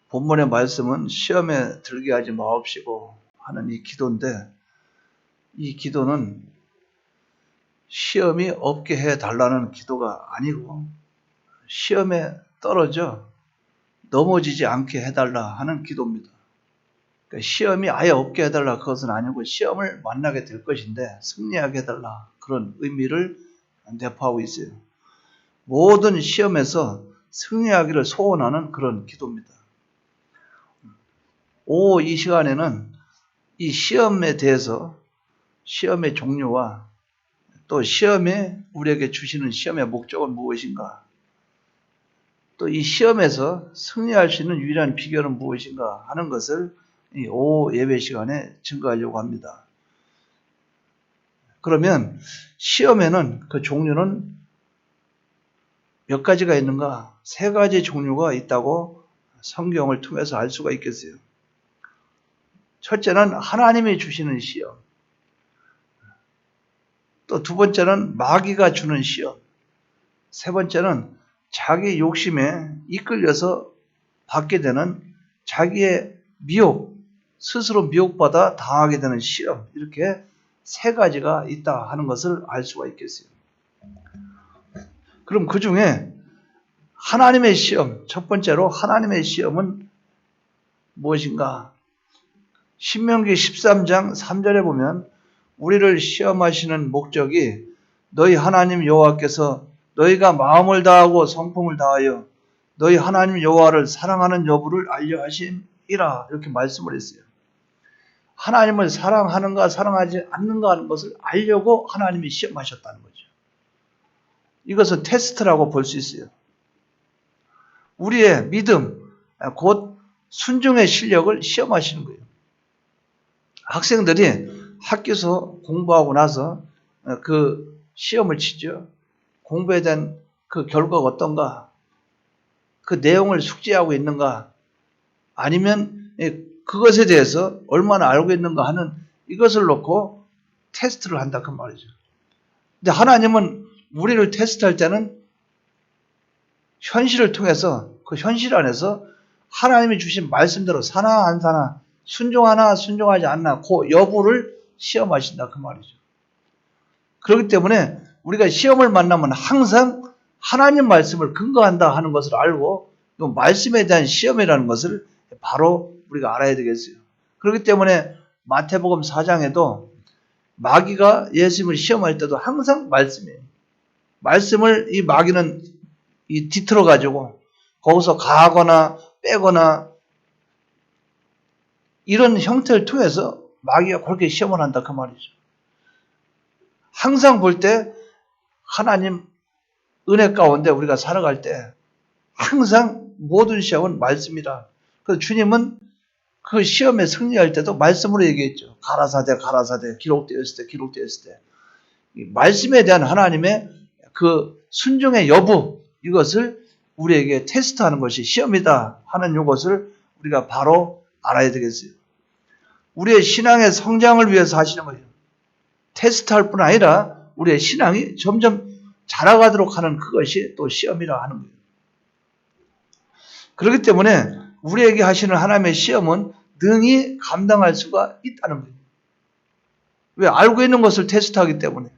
본문의 말씀은 시험에 들게 하지 마옵시고 하는 이 기도인데, 이 기도는 시험이 없게 해달라는 기도가 아니고 시험에 떨어져 넘어지지 않게 해달라 하는 기도입니다. 그러니까 시험이 아예 없게 해달라 그것은 아니고 시험을 만나게 될 것인데 승리하게 해달라, 그런 의미를 내포하고 있어요. 모든 시험에서 승리하기를 소원하는 그런 기도입니다. 이 시간에는 이 시험에 대해서, 시험의 종류와 또 시험에 우리에게 주시는 시험의 목적은 무엇인가, 또 이 시험에서 승리할 수 있는 유일한 비결은 무엇인가 하는 것을 이 오후 예배 시간에 증거하려고 합니다. 그러면 시험에는 그 종류는 몇 가지가 있는가? 3가지 종류가 있다고 성경을 통해서 알 수가 있겠어요. 첫째는 하나님이 주시는 시험. 또 2번째는 마귀가 주는 시험. 3번째는 자기 욕심에 이끌려서 받게 되는 자기의 미혹, 스스로 미혹받아 당하게 되는 시험. 이렇게 3가지가 있다 하는 것을 알 수가 있겠어요. 그럼 그 중에 하나님의 시험, 첫 번째로 하나님의 시험은 무엇인가? 신명기 13장 3절에 보면 우리를 시험하시는 목적이 너희 하나님 여호와께서 너희가 마음을 다하고 성품을 다하여 너희 하나님 여호와를 사랑하는 여부를 알려 하심이라, 이렇게 말씀을 했어요. 하나님을 사랑하는가 사랑하지 않는가 하는 것을 알려고 하나님이 시험하셨다는 거죠. 이것은 테스트라고 볼 수 있어요. 우리의 믿음, 곧 순종의 실력을 시험하시는 거예요. 학생들이 학교에서 공부하고 나서 그 시험을 치죠. 공부에 대한 그 결과가 어떤가, 그 내용을 숙지하고 있는가, 아니면 그것에 대해서 얼마나 알고 있는가 하는 이것을 놓고 테스트를 한다 그 말이죠. 근데 하나님은 우리를 테스트할 때는 현실을 통해서, 그 현실 안에서 하나님이 주신 말씀대로 사나 안 사나, 순종하나 순종하지 않나, 그 여부를 시험하신다 그 말이죠. 그렇기 때문에 우리가 시험을 만나면 항상 하나님 말씀을 근거한다 하는 것을 알고, 또 말씀에 대한 시험이라는 것을 바로 우리가 알아야 되겠어요. 그렇기 때문에 마태복음 4장에도 마귀가 예수님을 시험할 때도 항상 말씀이에요. 말씀을 이 마귀는 뒤틀어 가지고 거기서 가하거나 빼거나 이런 형태를 통해서 마귀가 그렇게 시험을 한다 그 말이죠. 항상 볼 때 하나님 은혜 가운데 우리가 살아갈 때 항상 모든 시험은 말씀이라. 그래서 주님은 그 시험에 승리할 때도 말씀으로 얘기했죠. 가라사대 가라사대 기록되었을 때 기록되었을 때. 말씀에 대한 하나님의 그 순종의 여부, 이것을 우리에게 테스트하는 것이 시험이다 하는 이것을 우리가 바로 알아야 되겠어요. 우리의 신앙의 성장을 위해서 하시는 거예요. 테스트할 뿐 아니라 우리의 신앙이 점점 자라가도록 하는 그것이 또 시험이라 하는 거예요. 그렇기 때문에 우리에게 하시는 하나님의 시험은 능히 감당할 수가 있다는 거예요. 왜? 알고 있는 것을 테스트하기 때문에.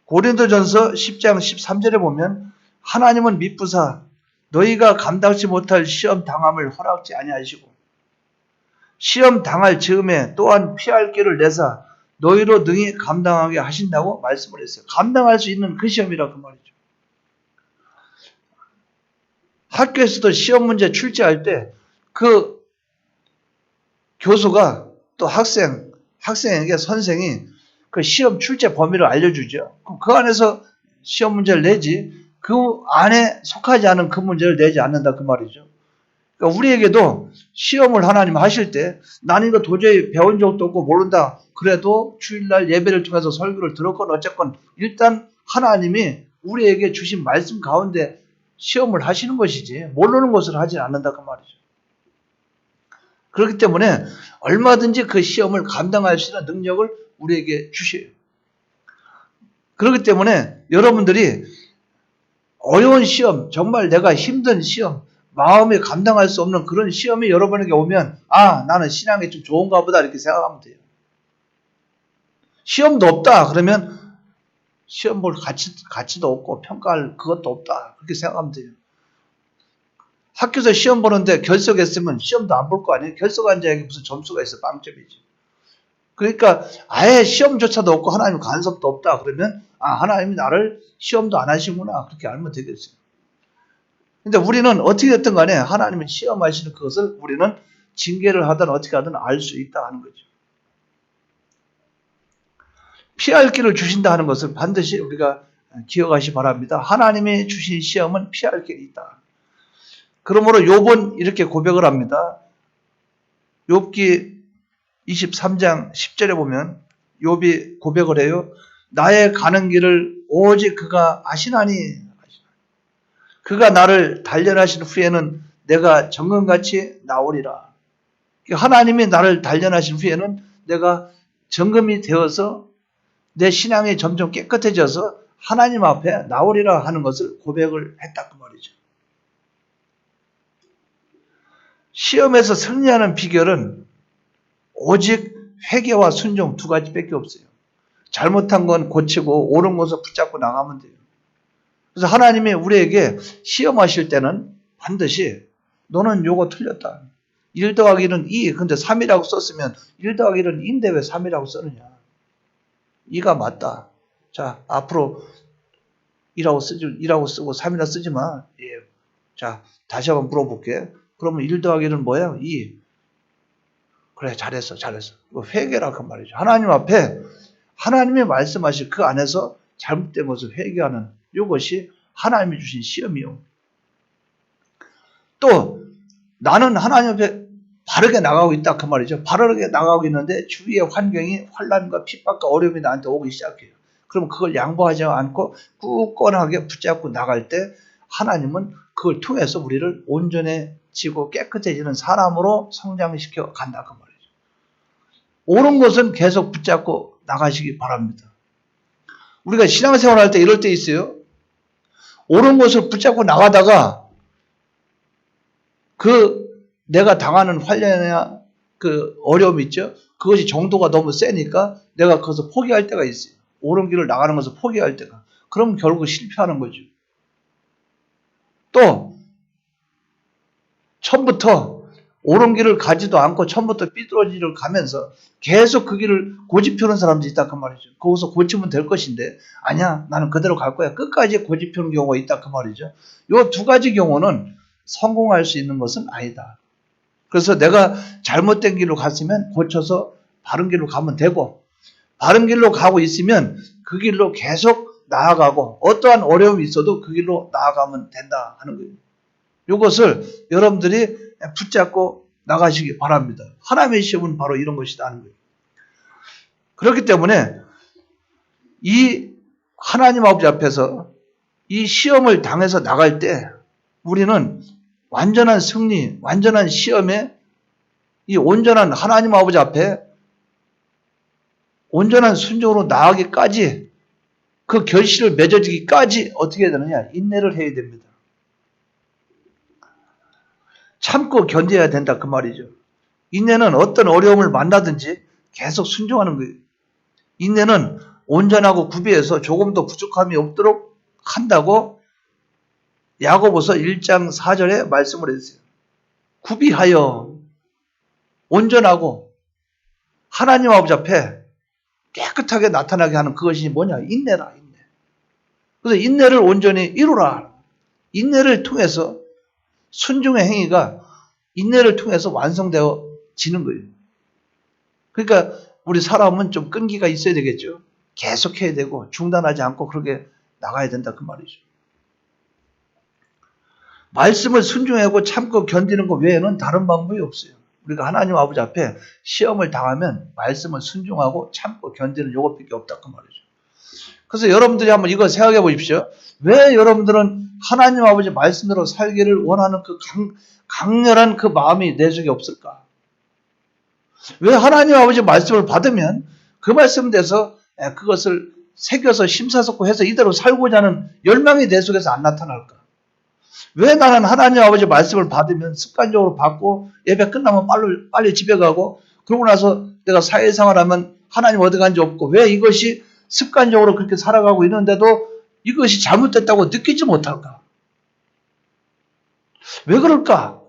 고린도전서 10장 13절에 보면 하나님은 미쁘사 너희가 감당치 못할 시험 당함을 허락지 아니하시고 시험 당할 즈음에 또한 피할 길을 내사 너희로 능히 감당하게 하신다고 말씀을 했어요. 감당할 수 있는 그 시험이라 그 말이죠. 학교에서도 시험 문제 출제할 때 그 교수가 또 학생에게 선생이 그 시험 출제 범위를 알려주죠. 그 안에서 시험 문제를 내지 그 안에 속하지 않은 그 문제를 내지 않는다 그 말이죠. 그러니까 우리에게도 시험을 하나님 하실 때 나는 이거 도저히 배운 적도 없고 모른다. 그래도 주일날 예배를 통해서 설교를 들었건 어쨌건 일단 하나님이 우리에게 주신 말씀 가운데 시험을 하시는 것이지 모르는 것을 하지 않는다 그 말이죠. 그렇기 때문에 얼마든지 그 시험을 감당할 수 있는 능력을 우리에게 주셔요. 그렇기 때문에 여러분들이 어려운 시험, 정말 내가 힘든 시험, 마음이 감당할 수 없는 그런 시험이 여러분에게 오면 아 나는 신앙이 좀 좋은가 보다 이렇게 생각하면 돼요. 시험도 없다 그러면 시험 볼 가치도 없고 평가할 그것도 없다 그렇게 생각하면 돼요. 학교에서 시험 보는데 결석했으면 시험도 안 볼 거 아니에요. 결석한 자에게 무슨 점수가 있어 빵점이지. 그러니까 아예 시험조차도 없고 하나님 간섭도 없다 그러면 아 하나님이 나를 시험도 안 하시구나 그렇게 알면 되겠어요. 근데 우리는 어떻게 됐든 간에 하나님은 시험하시는 그것을 우리는 징계를 하든 어떻게 하든 알 수 있다 하는 거죠. 피할 길을 주신다 하는 것을 반드시 우리가 기억하시 바랍니다. 하나님이 주신 시험은 피할 길이 있다. 그러므로 욥은 이렇게 고백을 합니다. 욥기 23장 10절에 보면 욥이 고백을 해요. 나의 가는 길을 오직 그가 아시나니 그가 나를 단련하신 후에는 내가 정금같이 나오리라. 하나님이 나를 단련하신 후에는 내가 정금이 되어서 내 신앙이 점점 깨끗해져서 하나님 앞에 나오리라 하는 것을 고백을 했다 그 말이죠. 시험에서 승리하는 비결은 오직 회개와 순종 두 가지밖에 없어요. 잘못한 건 고치고 옳은 것을 붙잡고 나가면 돼요. 그래서 하나님이 우리에게 시험하실 때는 반드시 너는 요거 틀렸다. 1 더하기 1은 2. 근데 3이라고 썼으면 1 더하기 1은 2인데 왜 3이라고 쓰느냐. 2가 맞다. 자, 앞으로 2라고 쓰고 3이라 쓰지 마. 예. 자, 다시 한번 물어볼게. 그러면 1 더하기 1은 뭐야? 2. 그래, 잘했어. 회개라 그 말이죠. 하나님 앞에 하나님이 말씀하실 그 안에서 잘못된 것을 회개하는 이것이 하나님이 주신 시험이요. 또 나는 하나님 앞에 바르게 나가고 있다 그 말이죠. 바르게 나가고 있는데 주위의 환경이 환난과 핍박과 어려움이 나한테 오기 시작해요. 그럼 그걸 양보하지 않고 굳건하게 붙잡고 나갈 때 하나님은 그걸 통해서 우리를 온전해지고 깨끗해지는 사람으로 성장시켜 간다 그 말이죠. 옳은 것은 계속 붙잡고 나가시기 바랍니다. 우리가 신앙생활 할 때 이럴 때 있어요. 옳은 것을 붙잡고 나가다가 내가 당하는 환난이나 그 어려움 있죠. 그것이 정도가 너무 세니까 내가 그것을 포기할 때가 있어요. 옳은 길을 나가는 것을 포기할 때가. 그럼 결국 실패하는 거죠. 또 처음부터 옳은 길을 가지도 않고 처음부터 삐뚤어지를 가면서 계속 그 길을 고집피우는 사람들이 있다 그 말이죠. 거기서 고치면 될 것인데 아니야 나는 그대로 갈 거야. 끝까지 고집피우는 경우가 있다 그 말이죠. 이 두 가지 경우는 성공할 수 있는 것은 아니다. 그래서 내가 잘못된 길로 갔으면 고쳐서 바른 길로 가면 되고 바른 길로 가고 있으면 그 길로 계속 나아가고 어떠한 어려움이 있어도 그 길로 나아가면 된다 하는 거예요. 이것을 여러분들이 붙잡고 나가시기 바랍니다. 하나님의 시험은 바로 이런 것이다 하는 거예요. 그렇기 때문에 이 하나님 아버지 앞에서 이 시험을 당해서 나갈 때 우리는 완전한 승리, 완전한 시험에 이 온전한 하나님 아버지 앞에 온전한 순종으로 나아가기까지 그 결실을 맺어지기까지 어떻게 해야 되느냐? 인내를 해야 됩니다. 참고 견뎌야 된다 그 말이죠. 인내는 어떤 어려움을 만나든지 계속 순종하는 거예요. 인내는 온전하고 구비해서 조금도 부족함이 없도록 한다고 야고보서 1장 4절에 말씀을 했어요. 구비하여 온전하고 하나님 아버지 앞에 깨끗하게 나타나게 하는 그것이 뭐냐? 인내라. 인내. 그래서 인내를 온전히 이루라. 인내를 통해서 순종의 행위가 인내를 통해서 완성되어지는 거예요. 그러니까 우리 사람은 좀 끈기가 있어야 되겠죠. 계속해야 되고 중단하지 않고 그렇게 나가야 된다 그 말이죠. 말씀을 순종하고 참고 견디는 것 외에는 다른 방법이 없어요. 우리가 하나님 아버지 앞에 시험을 당하면 말씀을 순종하고 참고 견디는 요것밖에 없다 그 말이죠. 그래서 여러분들이 한번 이거 생각해 보십시오. 왜 여러분들은 하나님 아버지 말씀대로 살기를 원하는 그 강렬한 그 마음이 내 속에 없을까? 왜 하나님 아버지 말씀을 받으면 그 말씀대로 그것을 새겨서 심사숙고해서 이대로 살고자 하는 열망이 내 속에서 안 나타날까? 왜 나는 하나님 아버지 말씀을 받으면 습관적으로 받고 예배 끝나면 빨리 집에 가고 그러고 나서 내가 사회생활하면 하나님 어디 간지 없고 왜 이것이 습관적으로 그렇게 살아가고 있는데도 이것이 잘못됐다고 느끼지 못할까? 왜 그럴까?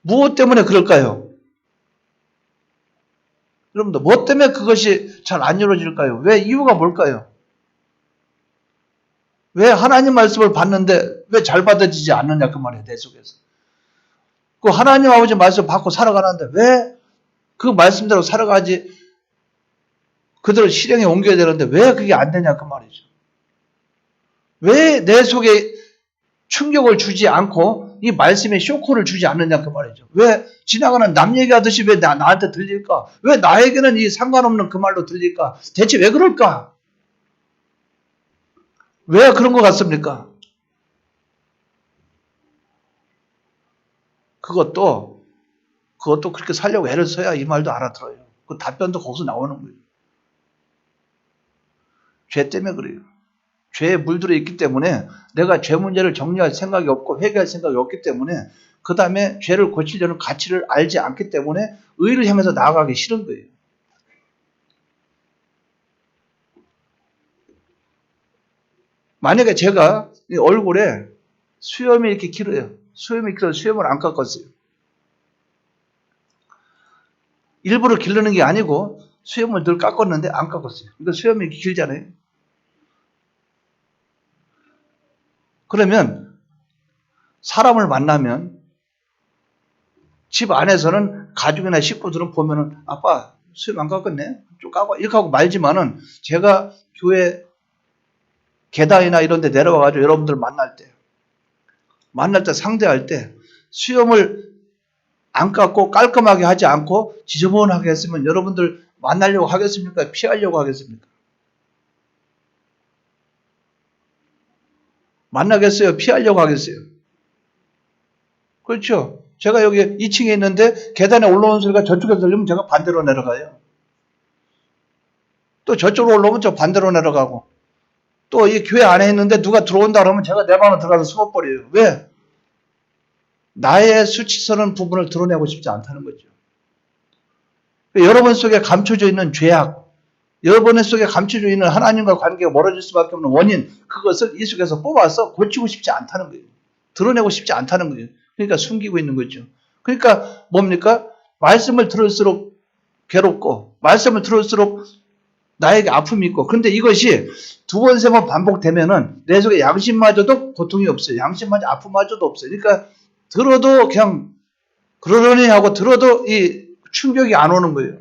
무엇 때문에 그럴까요? 여러분들 뭐 때문에 그것이 잘 안 이루어질까요? 왜 이유가 뭘까요? 왜 하나님 말씀을 받는데 왜 잘 받아지지 않느냐 그 말이에요. 내 속에서. 그 하나님 아버지 말씀 받고 살아가는데 왜 그 말씀대로 살아가지 그대로 실행에 옮겨야 되는데 왜 그게 안 되냐 그 말이죠. 왜 내 속에 충격을 주지 않고 이 말씀에 쇼크를 주지 않느냐 그 말이죠. 왜 지나가는 남 얘기하듯이 왜 나한테 들릴까? 왜 나에게는 이 상관없는 그 말로 들릴까? 대체 왜 그럴까? 왜 그런 것 같습니까? 그것도 그렇게 살려고 애를 써야 이 말도 알아들어요. 그 답변도 거기서 나오는 거예요. 죄 때문에 그래요. 죄에 물들어 있기 때문에 내가 죄 문제를 정리할 생각이 없고 회개할 생각이 없기 때문에 그 다음에 죄를 고치려는 가치를 알지 않기 때문에 의를 향해서 나아가기 싫은 거예요. 만약에 제가 이 얼굴에 수염이 이렇게 길어요. 수염이 길어서 수염을 안 깎았어요. 일부러 기르는 게 아니고 수염을 늘 깎았는데 안 깎았어요. 그러니까 수염이 이렇게 길잖아요. 그러면 사람을 만나면 집 안에서는 가족이나 식구들은 보면은 아빠 수염 안 깎았네? 좀 깎아 이렇게 하고 말지만은 제가 교회 계단이나 이런 데 내려와가지고 여러분들 만날 때 상대할 때 수염을 안 깎고 깔끔하게 하지 않고 지저분하게 했으면 여러분들 만나려고 하겠습니까? 피하려고 하겠습니까? 만나겠어요? 피하려고 하겠어요? 그렇죠? 제가 여기 2층에 있는데 계단에 올라오는 소리가 저쪽에서 들리면 제가 반대로 내려가요. 또 저쪽으로 올라오면 저 반대로 내려가고 또 이 교회 안에 있는데 누가 들어온다 그러면 제가 내 방으로 들어가서 숨어버려요. 왜? 나의 수치스러운 부분을 드러내고 싶지 않다는 거죠. 여러분 속에 감춰져 있는 죄악, 여러분 속에 감춰져 있는 하나님과 관계가 멀어질 수밖에 없는 원인, 그것을 이 속에서 뽑아서 고치고 싶지 않다는 거예요. 드러내고 싶지 않다는 거예요. 그러니까 숨기고 있는 거죠. 그러니까 뭡니까? 말씀을 들을수록 괴롭고 말씀을 들을수록 나에게 아픔이 있고 그런데 이것이 두 번, 세 번 반복되면은 내 속에 양심마저도 고통이 없어요. 양심마저 아픔마저도 없어요. 그러니까 들어도 그냥 그러려니 하고 들어도 이 충격이 안 오는 거예요.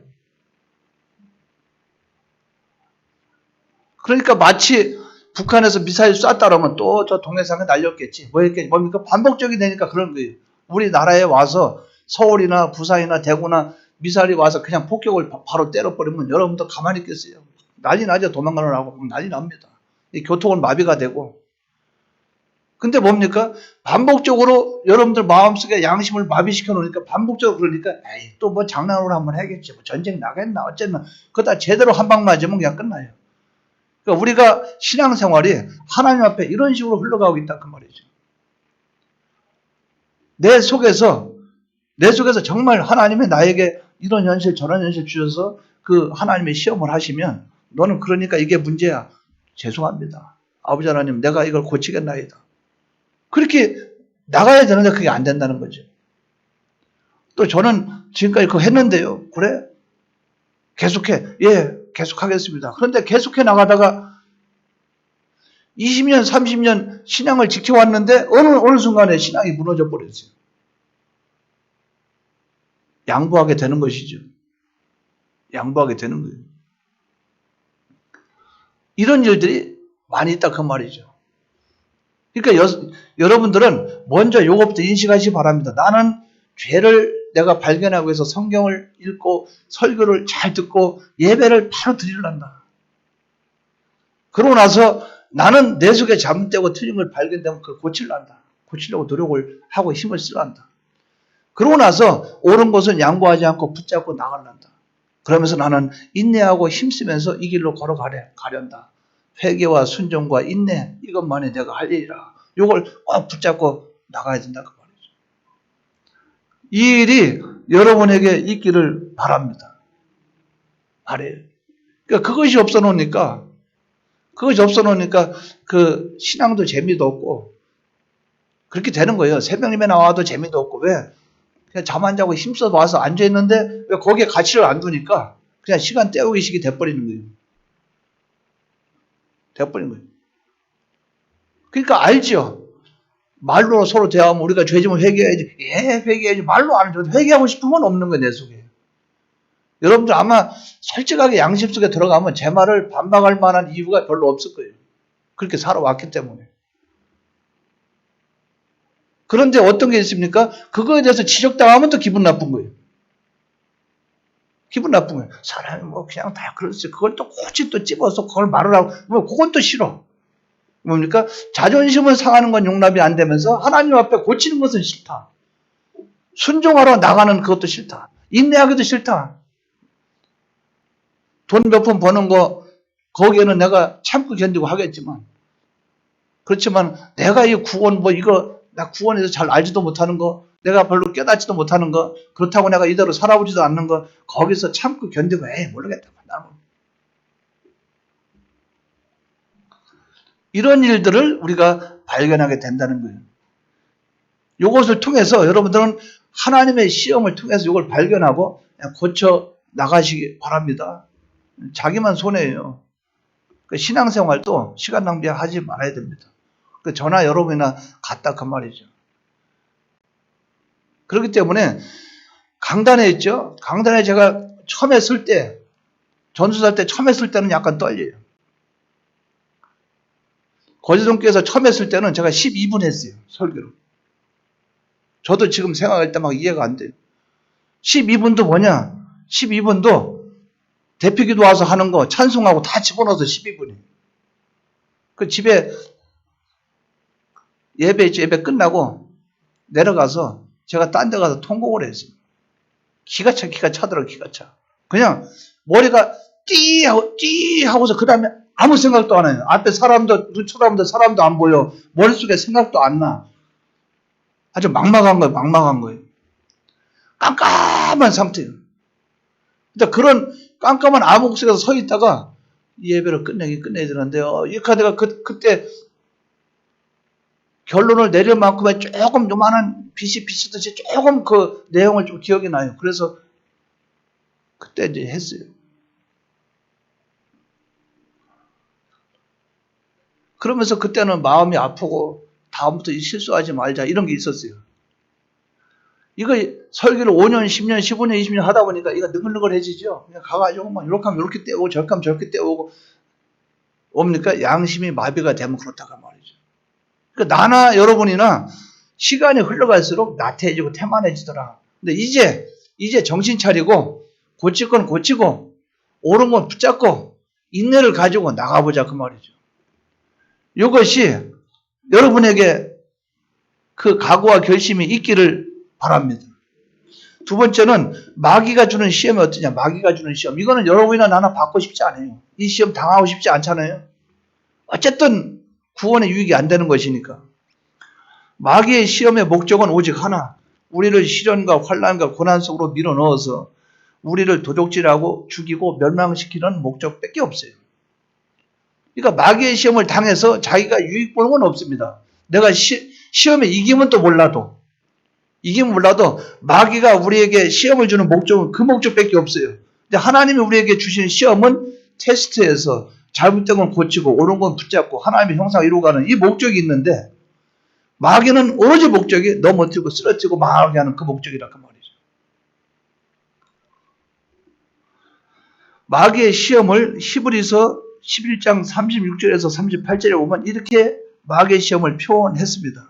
그러니까 마치 북한에서 미사일 쐈다 그러면 또 저 동해상에 날렸겠지. 뭡니까? 반복적이 되니까 그런 거예요. 우리나라에 와서 서울이나 부산이나 대구나 미사일이 와서 그냥 폭격을 바로 때려버리면 여러분도 가만히 있겠어요. 난리 나죠. 도망가려고 난리 납니다. 이 교통은 마비가 되고. 근데 뭡니까? 반복적으로 여러분들 마음속에 양심을 마비시켜 놓으니까 반복적으로 그러니까 에이 또 뭐 장난으로 한번 해야겠지. 뭐 전쟁 나겠나 어쨌나. 그러다 제대로 한 방 맞으면 그냥 끝나요. 그러니까 우리가 신앙생활이 하나님 앞에 이런 식으로 흘러가고 있다 그 말이죠. 내 속에서 정말 하나님이 나에게 이런 현실 저런 현실 주셔서 그 하나님의 시험을 하시면 너는 그러니까 이게 문제야. 죄송합니다. 아버지 하나님 내가 이걸 고치겠나이다. 그렇게 나가야 되는데 그게 안 된다는 거죠. 또 저는 지금까지 그거 했는데요. 그래? 계속해. 예, 계속하겠습니다. 그런데 계속해 나가다가 20년, 30년 신앙을 지켜왔는데 어느 순간에 신앙이 무너져 버렸어요. 양보하게 되는 것이죠. 양보하게 되는 거예요. 이런 일들이 많이 있다 그 말이죠. 그러니까 여러분들은 먼저 요것부터 인식하시기 바랍니다. 나는 죄를 내가 발견하고 해서 성경을 읽고 설교를 잘 듣고 예배를 바로 드리려한다. 그러고 나서 나는 내 속에 잘못되고 틀린 걸 발견되면 그걸 고치려한다. 고치려고 노력을 하고 힘을 쓰려한다. 그러고 나서 옳은 것은 양보하지 않고 붙잡고 나가려한다. 그러면서 나는 인내하고 힘쓰면서 이 길로 걸어가련다. 회개와 순종과 인내 이것만이 내가 할 일이라. 요걸 꼭 붙잡고 나가야 된다 그 말이죠. 이 일이 여러분에게 있기를 바랍니다. 바래요. 그러니까 그것이 없어 놓으니까 그 신앙도 재미도 없고 그렇게 되는 거예요. 새벽님에 나와도 재미도 없고 왜? 그냥 잠 안 자고 힘써 와서 앉아 있는데 왜 거기에 가치를 안 두니까 그냥 시간 때우기식이 돼버리는 거예요. 돼버리는 거예요. 그러니까 알죠. 말로 서로 대화하면 우리가 죄지면 회개해야지. 예, 회개해야지. 말로 안 해도 회개하고 싶은 건 없는 거예요, 내 속에. 여러분들 아마 솔직하게 양심 속에 들어가면 제 말을 반박할 만한 이유가 별로 없을 거예요. 그렇게 살아왔기 때문에. 그런데 어떤 게 있습니까? 그거에 대해서 지적당하면 또 기분 나쁜 거예요. 기분 나쁜 거예요. 사람이 뭐 그냥 다 그렇지. 그걸 또 굳이 또 찝어서 그걸 말을 하고, 뭐 그건 또 싫어. 뭡니까? 자존심을 상하는 건 용납이 안 되면서 하나님 앞에 고치는 것은 싫다. 순종하러 나가는 그것도 싫다. 인내하기도 싫다. 돈 몇 푼 버는 거 거기에는 내가 참고 견디고 하겠지만 그렇지만 내가 이 구원 뭐 이거 나 구원에서 잘 알지도 못하는 거 내가 별로 깨닫지도 못하는 거 그렇다고 내가 이대로 살아보지도 않는 거 거기서 참고 견디고 에이 모르겠다. 나는 이런 일들을 우리가 발견하게 된다는 거예요. 이것을 통해서 여러분들은 하나님의 시험을 통해서 이걸 발견하고 고쳐 나가시기 바랍니다. 자기만 손해예요. 신앙생활도 시간 낭비하지 말아야 됩니다. 저나 여러분이나 같다 그 말이죠. 그렇기 때문에 강단에 있죠. 강단에 제가 처음에 쓸 때 전수살 때 처음에 쓸 때는 약간 떨려요. 거제동교에서 처음 했을 때는 제가 12분 했어요. 설교를. 저도 지금 생각할 때 막 이해가 안 돼요. 12분도 뭐냐? 12분도 대표기도 와서 하는 거 찬송하고 다 집어넣어서 12분이에요. 그 집에 예배 끝나고 내려가서 제가 딴 데 가서 통곡을 했어요. 기가 차더라고요. 기가 차. 그냥 머리가 띠 하고서 그 다음에 아무 생각도 안 해요. 앞에 사람도 눈 쳐다보는데 사람도 안 보여. 머릿속에 생각도 안 나. 아주 막막한 거예요. 깜깜한 상태예요. 근데 그런 깜깜한 암흑 속에서 서 있다가 이 예배를 끝내야 되는데요. 이 카드가 그때 결론을 내릴 만큼의 조금 요만한 빛이 비치듯이 조금 그 내용을 좀 기억이 나요. 그래서 그때 이제 했어요. 그러면서 그때는 마음이 아프고 다음부터 실수하지 말자 이런 게 있었어요. 이거 설교를 5년, 10년, 15년, 20년 하다 보니까 이거 느글느글해지죠. 그냥 가가지고 막 이렇게 하면 이렇게 떼오고 저렇게 하면 저렇게 떼오고 뭡니까? 양심이 마비가 되면 그렇다고 말이죠. 그러니까 나나 여러분이나 시간이 흘러갈수록 나태해지고 태만해지더라. 근데 이제 정신 차리고 고칠 건 고치고 옳은 건 붙잡고 인내를 가지고 나가보자 그 말이죠. 이것이 여러분에게 그 각오와 결심이 있기를 바랍니다. 두 번째는 마귀가 주는 시험이 어떠냐. 마귀가 주는 시험. 이거는 여러분이나 나나 받고 싶지 않아요. 이 시험 당하고 싶지 않잖아요. 어쨌든 구원에 유익이 안 되는 것이니까. 마귀의 시험의 목적은 오직 하나. 우리를 시련과 환난과 고난 속으로 밀어넣어서 우리를 도적질하고 죽이고 멸망시키는 목적밖에 없어요. 그러니까 마귀의 시험을 당해서 자기가 유익 보는 건 없습니다. 내가 시험에 이기면 또 몰라도 마귀가 우리에게 시험을 주는 목적은 그 목적밖에 없어요. 근데 하나님이 우리에게 주시는 시험은 테스트에서 잘못된 건 고치고 옳은 건 붙잡고 하나님의 형상을 이루어가는 이 목적이 있는데 마귀는 오로지 목적이 넘어뜨리고 쓰러뜨리고 망하게 하는 그 목적이라 그 말이죠. 마귀의 시험을 히브리서 11장 36절에서 38절에 보면 이렇게 마귀의 시험을 표현했습니다.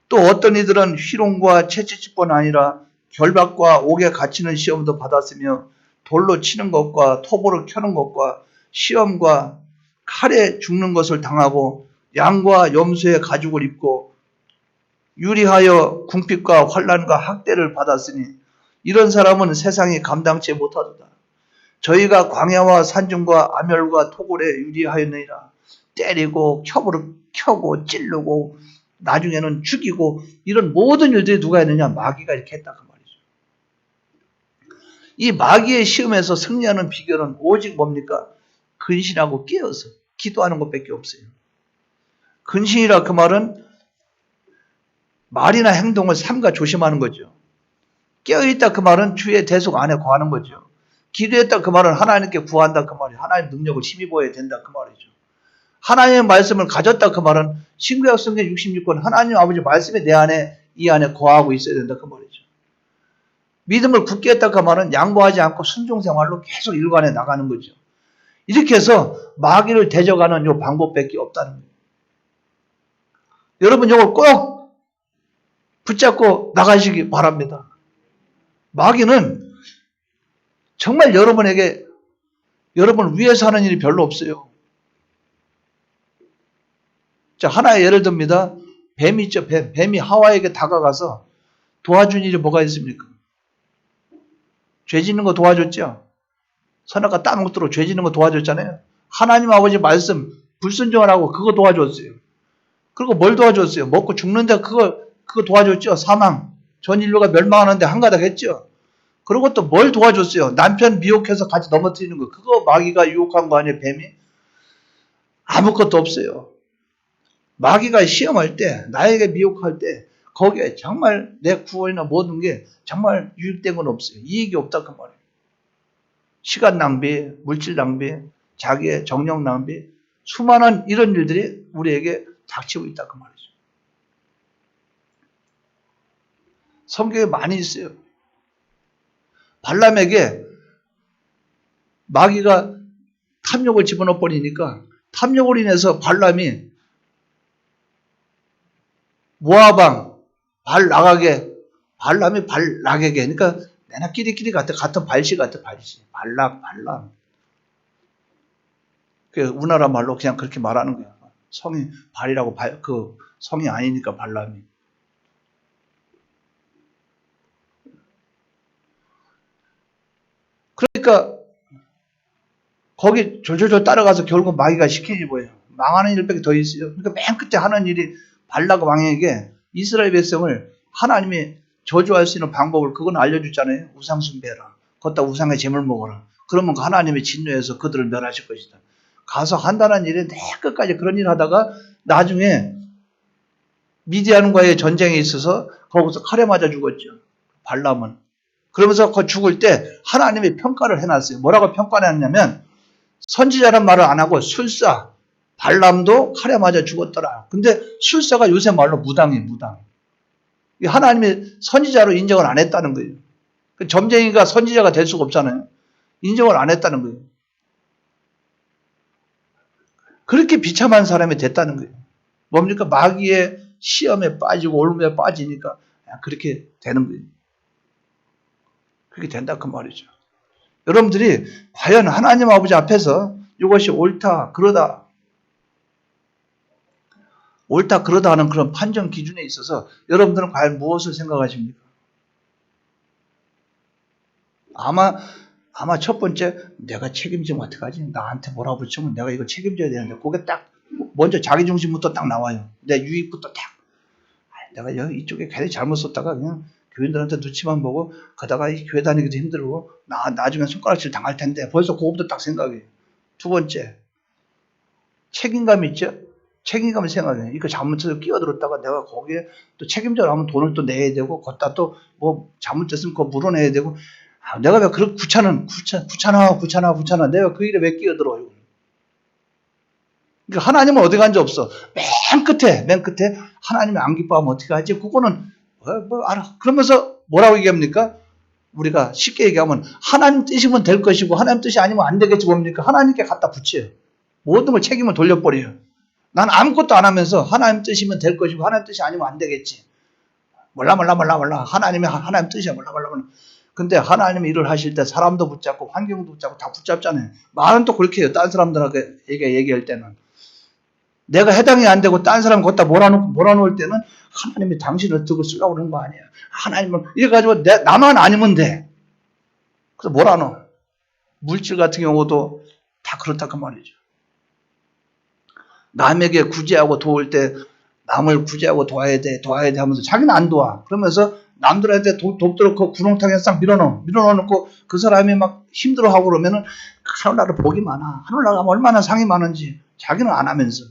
또 어떤 이들은 희롱과 채찍질뿐 아니라 결박과 옥에 갇히는 시험도 받았으며 돌로 치는 것과 톱으로 켜는 것과 시험과 칼에 죽는 것을 당하고 양과 염소의 가죽을 입고 유리하여 궁핍과 환난과 학대를 받았으니 이런 사람은 세상이 감당치 못하도다. 저희가 광야와 산중과 암혈과 토굴에 유리하였느니라. 때리고 켜부를 켜고 찌르고 나중에는 죽이고 이런 모든 일들이 누가 했느냐? 마귀가 이렇게 했다 그 말이죠. 이 마귀의 시험에서 승리하는 비결은 오직 뭡니까? 근신하고 깨어서 기도하는 것밖에 없어요. 근신이라 그 말은 말이나 행동을 삼가 조심하는 거죠. 깨어있다 그 말은 주의 대속 안에 거하는 거죠. 기도했다 그 말은 하나님께 구한다 그 말이에요. 하나님 능력을 힘입어야 된다 그 말이죠. 하나님의 말씀을 가졌다 그 말은 신구약 성경 66권 하나님 아버지 말씀이 내 안에 이 안에 거하고 있어야 된다 그 말이죠. 믿음을 굳게 했다 그 말은 양보하지 않고 순종생활로 계속 일관해 나가는 거죠. 이렇게 해서 마귀를 대적하는 요 방법밖에 없다는 거예요. 여러분 이걸 꼭 붙잡고 나가시기 바랍니다. 마귀는 정말 여러분에게 여러분을 위해서 하는 일이 별로 없어요. 자, 하나의 예를 듭니다. 뱀이 있죠. 뱀이 하와에게 다가가서 도와준 일이 뭐가 있습니까? 죄 짓는 거 도와줬죠. 선악과 따먹도록 죄 짓는 거 도와줬잖아요. 하나님 아버지 말씀 불순종하라고 그거 도와줬어요. 그리고 뭘 도와줬어요? 먹고 죽는데 그거 도와줬죠. 사망. 전 인류가 멸망하는데 한가닥 했죠. 그리고 또 뭘 도와줬어요? 남편 미혹해서 같이 넘어뜨리는 거. 그거 마귀가 유혹한 거 아니에요, 뱀이? 아무것도 없어요. 마귀가 시험할 때, 나에게 미혹할 때, 거기에 정말 내 구원이나 모든 게 정말 유익된 건 없어요. 이익이 없다, 그 말이에요. 시간 낭비, 물질 낭비, 자기의 정력 낭비, 수많은 이런 일들이 우리에게 닥치고 있다, 그 말이죠. 성경에 많이 있어요. 발람에게 마귀가 탐욕을 집어넣어 버리니까 탐욕으로 인해서 발람이 모아방 발람이 발락에게 그러니까 내나 끼리끼리 같은 발시 같은 발시 발람 그 우리나라 말로 그냥 그렇게 말하는 거야. 성이 발이라고 그 성이 아니니까 발람이. 그러니까 거기 졸졸졸 따라가서 결국 마귀가 시키지 뭐예요. 망하는 일밖에 더 있어요. 그러니까 맨 끝에 하는 일이 발락 왕에게 이스라엘 백성을 하나님이 저주할 수 있는 방법을 그건 알려줬잖아요. 우상 숭배해라. 걷다 우상의 재물 먹어라. 그러면 하나님이 진노해서 그들을 멸하실 것이다. 가서 한다는 일에 내 끝까지 그런 일 하다가 나중에 미디안과의 전쟁에 있어서 거기서 칼에 맞아 죽었죠. 발람은. 그러면서 그 죽을 때 하나님이 평가를 해놨어요. 뭐라고 평가를 했냐면 선지자란 말을 안 하고 술사, 발람도 칼에 맞아 죽었더라. 근데 술사가 요새 말로 무당이에요. 무당. 하나님이 선지자로 인정을 안 했다는 거예요. 점쟁이가 선지자가 될 수가 없잖아요. 인정을 안 했다는 거예요. 그렇게 비참한 사람이 됐다는 거예요. 뭡니까? 마귀의 시험에 빠지고 올무에 빠지니까 그렇게 되는 거예요. 그렇게 된다 그 말이죠. 여러분들이 과연 하나님 아버지 앞에서 이것이 옳다 그러다 하는 그런 판정 기준에 있어서 여러분들은 과연 무엇을 생각하십니까? 아마 첫 번째 내가 책임지면 어떡하지? 나한테 뭐라 붙이면 내가 이거 책임져야 되는데 그게 딱 먼저 자기 중심부터 딱 나와요. 내 유익부터 딱. 내가 여기 이쪽에 괜히 잘못 썼다가 그냥 교인들한테 눈치만 보고 가다가 이 교회 다니기도 힘들고 나중에 손가락질 당할 텐데 벌써 그거부터 딱 생각해요. 두 번째 책임감 있죠? 책임감을 생각해요. 이거 잘못해서 끼어들었다가 내가 거기에 또 책임져라면 돈을 또 내야 되고 걷다 또 뭐 잘못됐으면 그거 물어내야 되고 내가 왜 그렇게 귀찮아 내가 그 일에 왜 끼어들어요? 그러니까 하나님은 어디 간지 없어. 맨 끝에 하나님이 안 기뻐하면 어떻게 하지? 그거는 알아. 그러면서 뭐라고 얘기합니까? 우리가 쉽게 얘기하면 하나님 뜻이면 될 것이고 하나님 뜻이 아니면 안 되겠지 뭡니까? 하나님께 갖다 붙여요. 모든 걸 책임을 돌려버려요. 난 아무것도 안 하면서 하나님 뜻이면 될 것이고 하나님 뜻이 아니면 안 되겠지. 몰라. 하나님 뜻이야. 몰라. 근데 하나님이 일을 하실 때 사람도 붙잡고 환경도 붙잡고 다 붙잡잖아요. 말은 또 그렇게 해요. 딴 사람들에게 얘기할 때는. 내가 해당이 안 되고 딴 사람 갖다 몰아놓을 때는 하나님이 당신을 듣고 쓰려고 그러는 거 아니에요. 하나님은 이래가지고 나만 아니면 돼. 그래서 몰아넣어. 물질 같은 경우도 다 그렇다 그 말이죠. 남에게 구제하고 도울 때 남을 구제하고 도와야 돼 하면서 자기는 안 도와. 그러면서 남들한테 돕도록 그 구렁텅이에 싹 밀어넣고 그 사람이 막 힘들어하고 그러면은 하늘나라 복이 많아. 하늘나라가 얼마나 상이 많은지 자기는 안 하면서.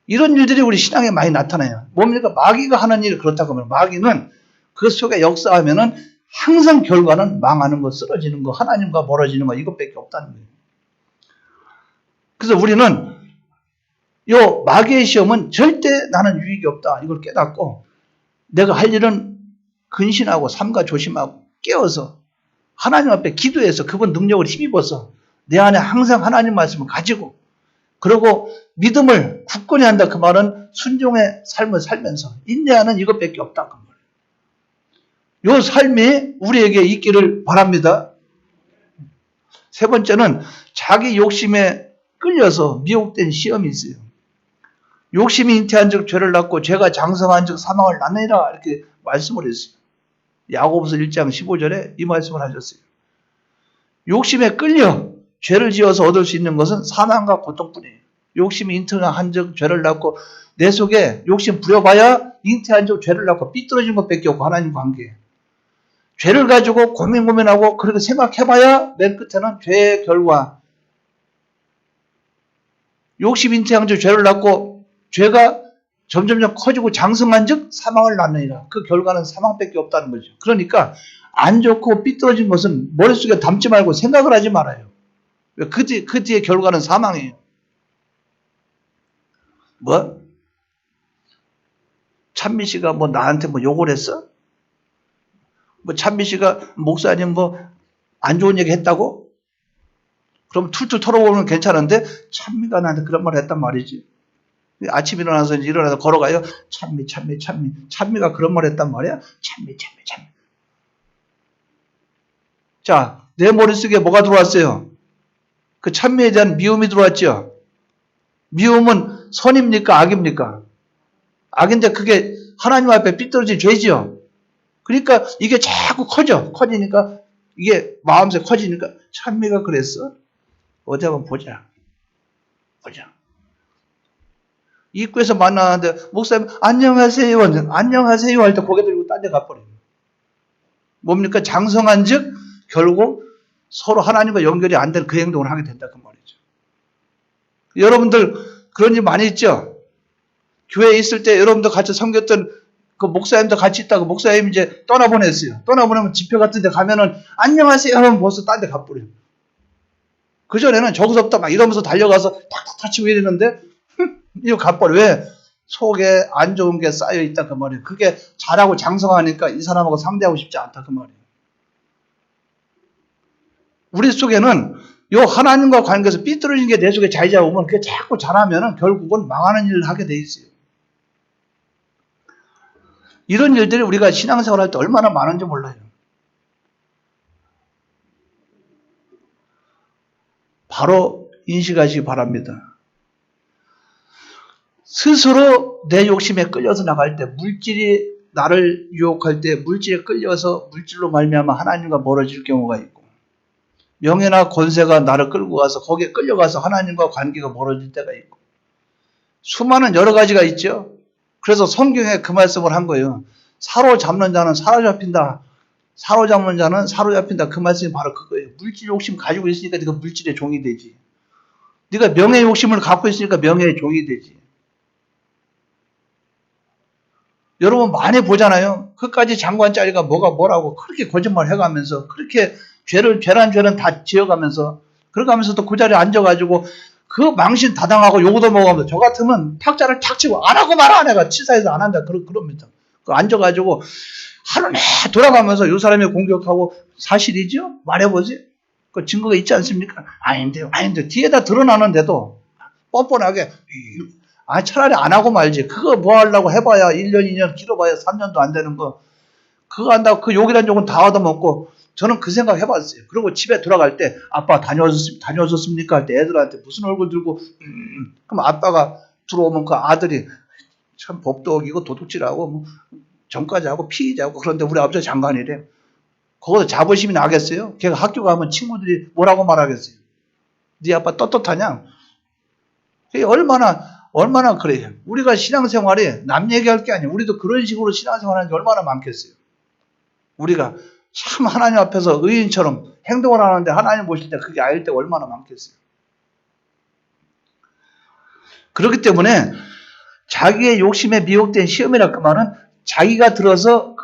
이런 일들이 우리 신앙에 많이 나타나요. 뭡니까? 마귀가 하는 일 그렇다고 하면 마귀는 그 속에 역사하면은 항상 결과는 망하는 거, 쓰러지는 거, 하나님과 멀어지는 거 이것밖에 없다는 거예요. 그래서 우리는 요 마귀의 시험은 절대 나는 유익이 없다. 이걸 깨닫고 내가 할 일은 근신하고 삼가 조심하고 깨어서 하나님 앞에 기도해서 그분 능력을 힘입어서 내 안에 항상 하나님 말씀을 가지고 그리고 믿음을 굳건히 한다. 그 말은 순종의 삶을 살면서 인내하는 이것밖에 없다. 그 말이에요. 요 삶이 우리에게 있기를 바랍니다. 세 번째는 자기 욕심에 끌려서 미혹된 시험이 있어요. 욕심이 잉태한 즉 죄를 낳고 죄가 장성한 즉 사망을 낳느니라 이렇게 말씀을 했어요. 야고보서 1장 15절에 이 말씀을 하셨어요. 욕심에 끌려 죄를 지어서 얻을 수 있는 것은 사망과 고통뿐이에요. 욕심이 잉태한 즉 죄를 낳고 내 속에 욕심 부려봐야 잉태한 즉 죄를 낳고 삐뚤어진 것밖에 없고 하나님 관계에 죄를 가지고 고민하고 그렇게 생각해봐야 맨 끝에는 죄의 결과 욕심 잉태한 즉 죄를 낳고 죄가 점점점 커지고 장성한 즉 사망을 낳느니라. 그 결과는 사망밖에 없다는 거죠. 그러니까 안 좋고 삐뚤어진 것은 머릿속에 담지 말고 생각을 하지 말아요. 그 뒤의 결과는 사망이에요. 뭐? 찬미 씨가 뭐 나한테 뭐 욕을 했어? 뭐 찬미 씨가 목사님 뭐 안 좋은 얘기 했다고? 그럼 툴툴 털어보면 괜찮은데 찬미가 나한테 그런 말을 했단 말이지. 아침 일어나서 걸어가요. 찬미가 그런 말을 했단 말이야. 찬미. 자, 내 머릿속에 뭐가 들어왔어요? 그 찬미에 대한 미움이 들어왔죠. 미움은 선입니까? 악입니까? 악인데 그게 하나님 앞에 삐뚤어진 죄지요. 그러니까 이게 자꾸 커지니까 이게 마음속에 커지니까 찬미가 그랬어? 어디 한번 보자. 입구에서 만나는데 목사님 안녕하세요 할 때 고개 들고 딴 데 가버려요. 뭡니까? 장성한 즉 결국 서로 하나님과 연결이 안 되는 그 행동을 하게 된다 그 말이죠. 여러분들 그런 일 많이 있죠? 교회에 있을 때 여러분들 같이 섬겼던 그 목사님도 같이 있다고 목사님 이제 떠나보냈어요. 떠나보내면 집회 같은 데 가면은 안녕하세요 하면 벌써 딴 데 가버려요. 그전에는 저기서부터 막 이러면서 달려가서 탁탁 치고 이러는데 이거 가버려. 왜? 속에 안 좋은 게 쌓여있다 그 말이에요. 그게 잘하고 장성하니까 이 사람하고 상대하고 싶지 않다 그 말이에요. 우리 속에는 요 하나님과 관계에서 삐뚤어진 게 내 속에 자리 잡으면 그게 자꾸 잘하면은 결국은 망하는 일을 하게 돼 있어요. 이런 일들이 우리가 신앙생활 할 때 얼마나 많은지 몰라요. 바로 인식하시기 바랍니다. 스스로 내 욕심에 끌려서 나갈 때 물질이 나를 유혹할 때 물질에 끌려서 물질로 말미암아 하나님과 멀어질 경우가 있고 명예나 권세가 나를 끌고 가서 거기에 끌려가서 하나님과 관계가 멀어질 때가 있고 수많은 여러 가지가 있죠. 그래서 성경에 그 말씀을 한 거예요. 사로잡는 자는 사로잡힌다. 사로잡는 자는 사로잡힌다. 그 말씀이 바로 그거예요. 물질 욕심 가지고 있으니까 네가 물질의 종이 되지. 네가 명예 욕심을 갖고 있으니까 명예의 종이 되지. 여러분 많이 보잖아요. 그까지 장관짜리가 뭐라고 그렇게 거짓말 해가면서 그렇게 죄란 다 지어가면서 그러가면서도 그 자리에 앉아가지고 그 망신 다당하고 요거도 먹으면서 저 같으면 탁자를 탁 치고 안 하고 말아 내가 치사해서 안 한다 그럽니다. 그 앉아가지고 하루 내 돌아가면서 요 사람이 공격하고 사실이죠? 말해보지. 그 증거가 있지 않습니까? 아닌데요. 뒤에다 드러나는데도 뻔뻔하게 차라리 안 하고 말지. 그거 뭐 하려고 해봐야 1년, 2년, 길어봐야 3년도 안 되는 거. 그거 한다고 그 욕이란 욕은 다 얻어먹고 저는 그 생각 해봤어요. 그리고 집에 돌아갈 때 아빠 다녀오셨습니까? 할 때 애들한테 무슨 얼굴 들고 그럼 아빠가 들어오면 그 아들이 참 법도 어기고 도둑질하고 뭐 전과자하고 피의자하고 그런데 우리 아버지가 장관이래. 거기서 자부심이 나겠어요? 걔가 학교 가면 친구들이 뭐라고 말하겠어요? 네 아빠 떳떳하냐? 그게 얼마나 그래요. 우리가 신앙생활에 남 얘기할 게 아니에요. 우리도 그런 식으로 신앙생활하는 게 얼마나 많겠어요. 우리가 참 하나님 앞에서 의인처럼 행동을 하는데 하나님 보실 때 그게 아닐 때가 얼마나 많겠어요. 그렇기 때문에 자기의 욕심에 미혹된 시험이라 그 말은 자기가 들어서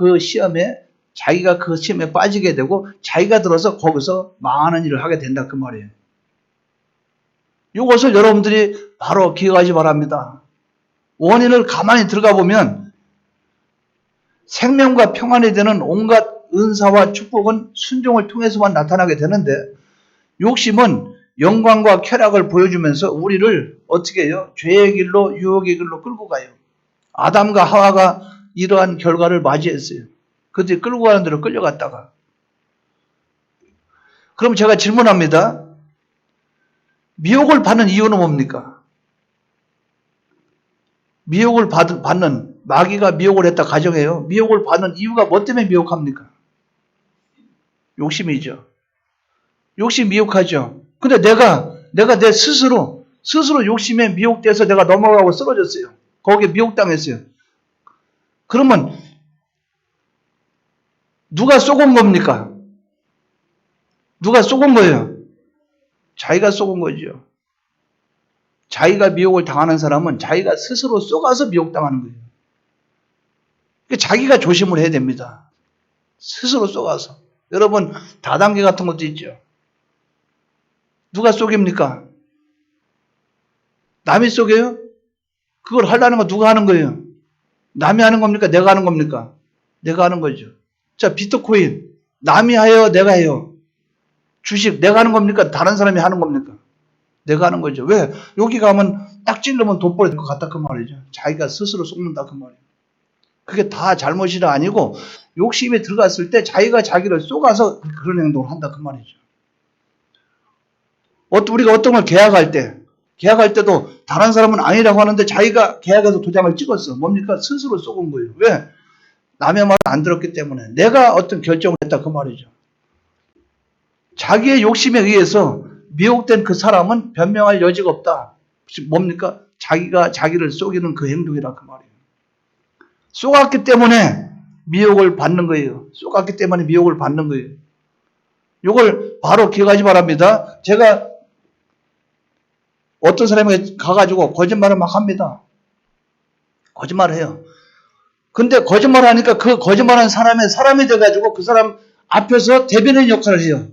자기가 그 시험에 빠지게 되고 자기가 들어서 거기서 망하는 일을 하게 된다 그 말이에요. 이것을 여러분들이 바로 기억하시 바랍니다. 원인을 가만히 들어가 보면 생명과 평안이 되는 온갖 은사와 축복은 순종을 통해서만 나타나게 되는데 욕심은 영광과 쾌락을 보여주면서 우리를 어떻게 해요? 죄의 길로 유혹의 길로 끌고 가요. 아담과 하와가 이러한 결과를 맞이했어요. 그들이 끌고 가는 대로 끌려갔다가. 그럼 제가 질문합니다. 미혹을 받는 이유는 뭡니까? 미혹을 받는 마귀가 미혹을 했다 가정해요. 미혹을 받는 이유가 뭐 때문에 미혹합니까? 욕심이죠. 욕심 미혹하죠. 근데 내가 내 스스로 욕심에 미혹돼서 내가 넘어가고 쓰러졌어요. 거기에 미혹당했어요. 그러면 누가 쏘은 겁니까? 누가 쏘은 거예요? 자기가 쏘은 거죠. 자기가 미혹을 당하는 사람은 자기가 스스로 쏘가서 미혹당하는 거예요. 그러니까 자기가 조심을 해야 됩니다. 스스로 쏘가서. 여러분 다단계 같은 것도 있죠. 누가 쏘깁니까? 남이 쏘게요? 그걸 하려는 거 누가 하는 거예요? 남이 하는 겁니까? 내가 하는 겁니까? 내가 하는 거죠. 자, 비트코인 남이 해요? 내가 해요? 주식 내가 하는 겁니까? 다른 사람이 하는 겁니까? 내가 하는 거죠. 왜? 여기 가면 딱 찔르면 돋보일 것 같다 그 말이죠. 자기가 스스로 쏘는다 그 말이에요. 그게 다 잘못이라 아니고 욕심에 들어갔을 때 자기가 자기를 쏘가서 그런 행동을 한다 그 말이죠. 우리가 어떤 걸 계약할 때도 다른 사람은 아니라고 하는데 자기가 계약해서 도장을 찍었어. 뭡니까? 스스로 쏘은 거예요. 왜? 남의 말을 안 들었기 때문에 내가 어떤 결정을 했다 그 말이죠. 자기의 욕심에 의해서 미혹된 그 사람은 변명할 여지가 없다. 뭡니까? 자기가 자기를 속이는 그 행동이라 그 말이에요. 속았기 때문에 미혹을 받는 거예요. 속았기 때문에 미혹을 받는 거예요. 이걸 바로 기억하시 바랍니다. 제가 어떤 사람에게 가가지고 거짓말을 막 합니다. 거짓말을 해요. 근데 거짓말을 하니까 그 거짓말하는 사람이 돼가지고 그 사람 앞에서 대변인 역할을 해요.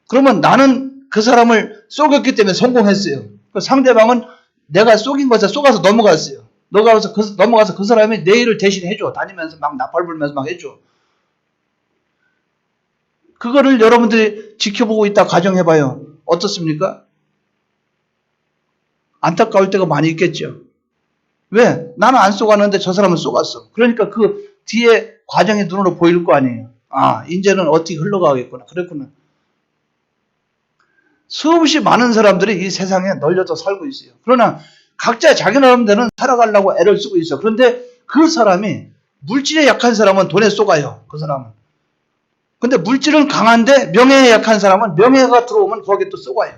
그러면 나는 그 사람을 속였기 때문에 성공했어요. 그 상대방은 내가 속인 것에 속아서 넘어갔어요. 넘어가서 그 사람이 내 일을 대신 해줘. 다니면서 막 나팔 불면서 막 해줘. 그거를 여러분들이 지켜보고 있다 가정해봐요. 어떻습니까? 안타까울 때가 많이 있겠죠. 왜? 나는 안 속았는데 저 사람은 속았어. 그러니까 그 뒤에 과정이 눈으로 보일 거 아니에요. 아, 이제는 어떻게 흘러가겠구나. 그랬구나. 수없이 많은 사람들이 이 세상에 널려서 살고 있어요. 그러나 각자 자기 나름대로는 살아가려고 애를 쓰고 있어. 그런데 그 사람이 물질에 약한 사람은 돈에 쏘가요. 그 사람은. 근데 물질은 강한데 명예에 약한 사람은 명예가 들어오면 거기에 또 쏘가요.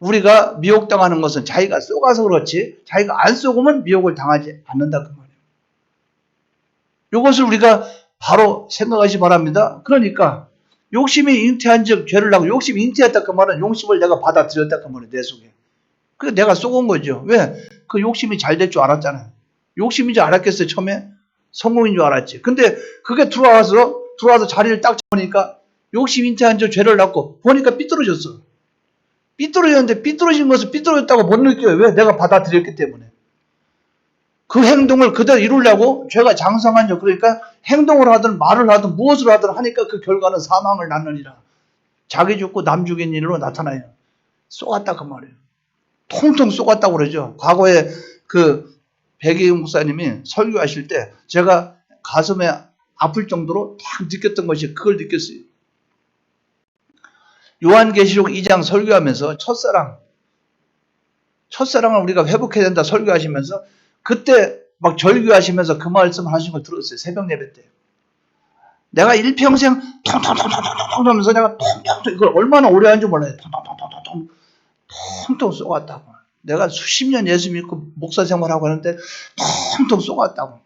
우리가 미혹당하는 것은 자기가 쏘가서 그렇지 자기가 안 쏘고면 미혹을 당하지 않는다 그 말이에요. 이것을 우리가 바로 생각하시 바랍니다. 그러니까 욕심이 잉태한 즉 죄를 하고 욕심이 잉태했다 그 말은 욕심을 내가 받아들였다 그 말이에요. 내 속에. 그래서 내가 쏘은 거죠. 왜? 그 욕심이 잘 될 줄 알았잖아요. 욕심인 줄 알았겠어요. 처음에? 성공인 줄 알았지. 근데 그게 들어와서 자리를 딱 잡으니까 욕심 잉태한 즉 죄를 낳고 보니까 삐뚤어졌어. 삐뚤어졌는데 삐뚤어진 것을 삐뚤어졌다고 못 느껴요. 왜? 내가 받아들였기 때문에. 그 행동을 그대로 이루려고 죄가 장성한 적 그러니까 행동을 하든 말을 하든 무엇을 하든 하니까 그 결과는 사망을 낳느니라. 자기 죽고 남 죽인 일로 나타나요. 쏘았다 그 말이에요. 통통 쏘았다고 그러죠. 과거에 그 백이영 목사님이 설교하실 때 제가 가슴에 아플 정도로 딱 느꼈던 것이 그걸 느꼈어요. 요한계시록 2장 설교하면서 첫사랑을 우리가 회복해야 된다 설교하시면서 그때 막 절규하시면서 그 말씀을 하신 걸 들었어요. 새벽 예배 때. 내가 일평생 통통통통통통 하면서 내가 통통통 이걸 얼마나 오래 하는지 몰라요. 통통통통통 통통 쏘았다고. 내가 수십 년 예수 믿고 목사 생활하고 하는데 통통 쏘았다고.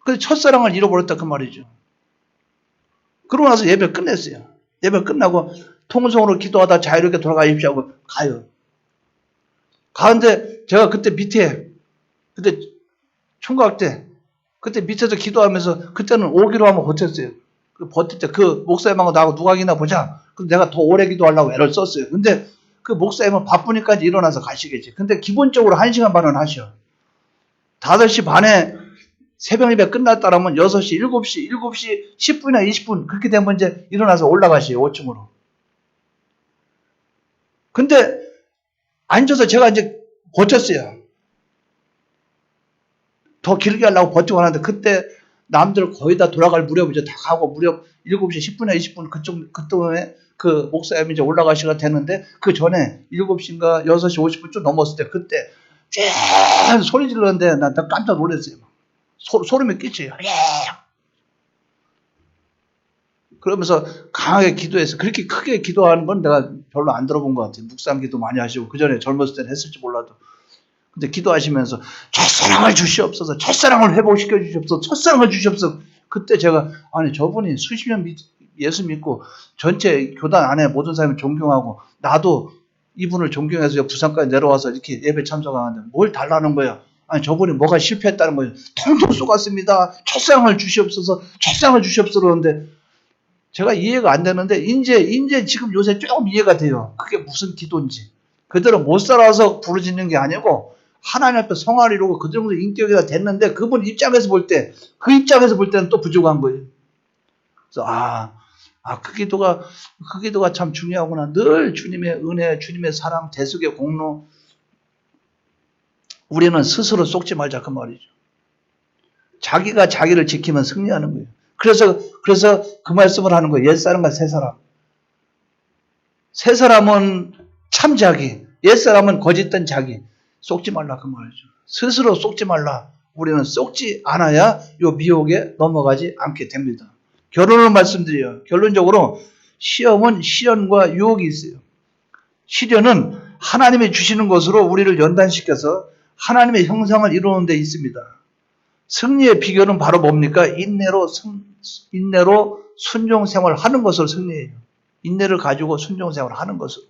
그래서 첫사랑을 잃어버렸다 그 말이죠. 그러고 나서 예배 끝냈어요. 예배 끝나고 통성으로 기도하다 자유롭게 돌아가십시오 하고 가요. 가는데 제가 그때 밑에 그때 총각 때 그때 밑에서 기도하면서 그때는 오기로 하면 버텼어요. 버틸 때 그 목사님하고 나하고 누가 이기나 보자. 근데 내가 더 오래 기도하려고 애를 썼어요. 근데 그 목사님은 바쁘니까 일어나서 가시겠지. 근데 기본적으로 1시간 반은 하셔. 5시 반에 새벽 예배 끝났다라면 6시, 7시 10분이나 20분 그렇게 되면 이제 일어나서 올라가시요 5층으로. 근데 앉아서 제가 이제 버텼어요. 더 길게 하려고 버티고 하는데 그때 남들 거의 다 돌아갈 무렵이죠. 다 가고 무렵 7시 10분이나 20분 그쯤에 그 목사님이 이제 올라가시가 되는데 그 전에 7시인가 6시 50분 좀 넘었을 때 그때 쫙 소리 질렀는데 나 깜짝 놀랐어요. 소름이 끼쳐요. 그러면서 강하게 기도해서 그렇게 크게 기도하는 건 내가 별로 안 들어본 것 같아요. 묵상 기도 많이 하시고 그 전에 젊었을 때는 했을지 몰라도. 근데 기도하시면서 첫사랑을 주시옵소서, 첫사랑을 회복시켜 주시옵소서, 첫사랑을 주시옵소서. 그때 제가 아니 저분이 수십 년 예수 믿고 전체 교단 안에 모든 사람을 존경하고 나도 이분을 존경해서 부산까지 내려와서 이렇게 예배 참석하는데 뭘 달라는 거야. 아니 저분이 뭐가 실패했다는 거예요. 통통 쏘갔습니다. 첫사랑을 주시옵소서, 첫사랑을 주시옵소서 그러는데 제가 이해가 안 되는데 이제 지금 요새 조금 이해가 돼요. 그게 무슨 기도인지. 그대로 못 살아서 부르짖는 게 아니고 하나님 앞에 성화를 이루고 그 정도 인격이 다 됐는데 그분 입장에서 볼 때, 그 입장에서 볼 때는 또 부족한 거예요. 그래서 그 기도가 참 중요하구나. 늘 주님의 은혜, 주님의 사랑, 대속의 공로. 우리는 스스로 속지 말자 그 말이죠. 자기가 자기를 지키면 승리하는 거예요. 그래서 그 말씀을 하는 거예요. 옛사람과 새사람. 새사람은 참 자기, 옛사람은 거짓된 자기. 속지 말라 그 말이죠. 스스로 속지 말라. 우리는 속지 않아야 이 미혹에 넘어가지 않게 됩니다. 결론을 말씀드려요. 결론적으로 시험은 시련과 유혹이 있어요. 시련은 하나님이 주시는 것으로 우리를 연단시켜서 하나님의 형상을 이루는 데 있습니다. 승리의 비결은 바로 뭡니까? 인내로 순종생활을 하는 것으로 승리해요. 인내를 가지고 순종생활을 하는 것으로.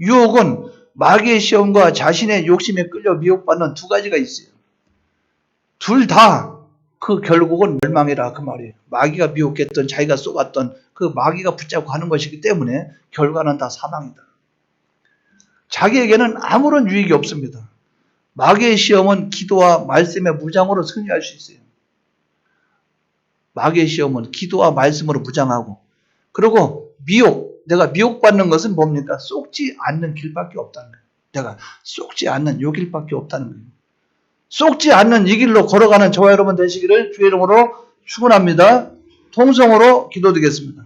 유혹은 마귀의 시험과 자신의 욕심에 끌려 미혹받는 두 가지가 있어요. 둘 다 그 결국은 멸망이라 그 말이에요. 마귀가 미혹했던 자기가 쏘았던 그 마귀가 붙잡고 하는 것이기 때문에 결과는 다 사망이다. 자기에게는 아무런 유익이 없습니다. 마귀의 시험은 기도와 말씀의 무장으로 승리할 수 있어요. 마귀의 시험은 기도와 말씀으로 무장하고 그리고 내가 미혹받는 것은 뭡니까? 속지 않는 길밖에 없다는 거예요. 내가 속지 않는 요 길밖에 없다는 거예요. 속지 않는 이 길로 걸어가는 저와 여러분 되시기를 주의 이름으로 축원합니다. 통성으로 기도드리겠습니다.